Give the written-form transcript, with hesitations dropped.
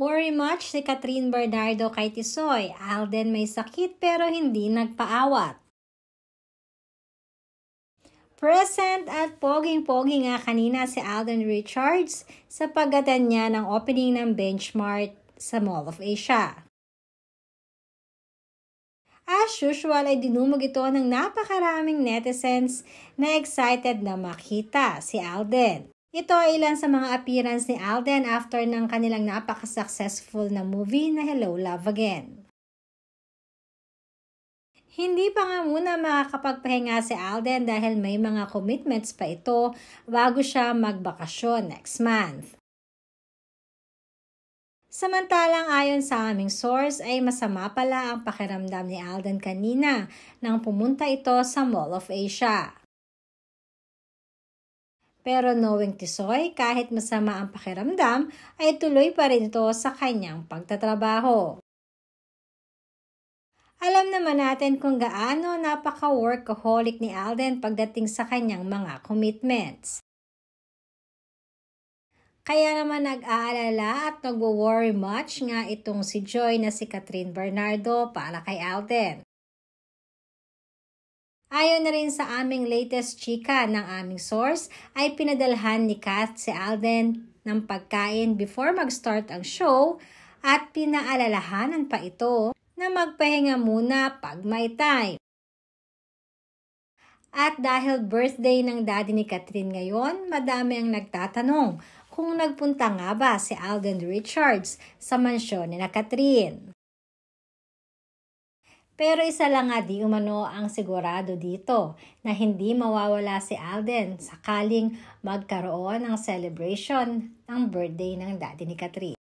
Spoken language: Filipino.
Worry much si Catherine Bernardo kay Tisoy. Alden may sakit pero hindi nagpaawat. Present at poging-pogi nga kanina si Alden Richards sa pagatan niya ng opening ng Benchmart sa Mall of Asia. As usual ay dinumog ito ng napakaraming netizens na excited na makita si Alden. Ito ay ilan sa mga appearance ni Alden after ng kanilang napaka-successful na movie na Hello, Love Again. Hindi pa nga muna makakapagpahinga si Alden dahil may mga commitments pa ito bago siya magbakasyon next month. Samantalang ayon sa aming source ay masama pala ang pakiramdam ni Alden kanina nang pumunta ito sa Mall of Asia. Pero knowing Tisoy, kahit masama ang pakiramdam ay tuloy pa rin ito sa kanyang pagtatrabaho. Alam naman natin kung gaano napaka-workaholic ni Alden pagdating sa kanyang mga commitments. Kaya naman nag-aalala at nagwo-worry much nga itong si Joy na si Catherine Bernardo para kay Alden. Ayon na rin sa aming latest chika ng aming source ay pinadalhan ni Kat si Alden ng pagkain before mag-start ang show at pinaalalahanan pa ito na magpahinga muna pag may time. At dahil birthday ng daddy ni Catherine ngayon, madami ang nagtatanong kung nagpunta nga ba si Alden Richards sa mansyon ni Catherine. Pero isa lang nga di umano ang sigurado dito na hindi mawawala si Alden sakaling magkaroon ng celebration ng birthday ng daddy ni Catherine.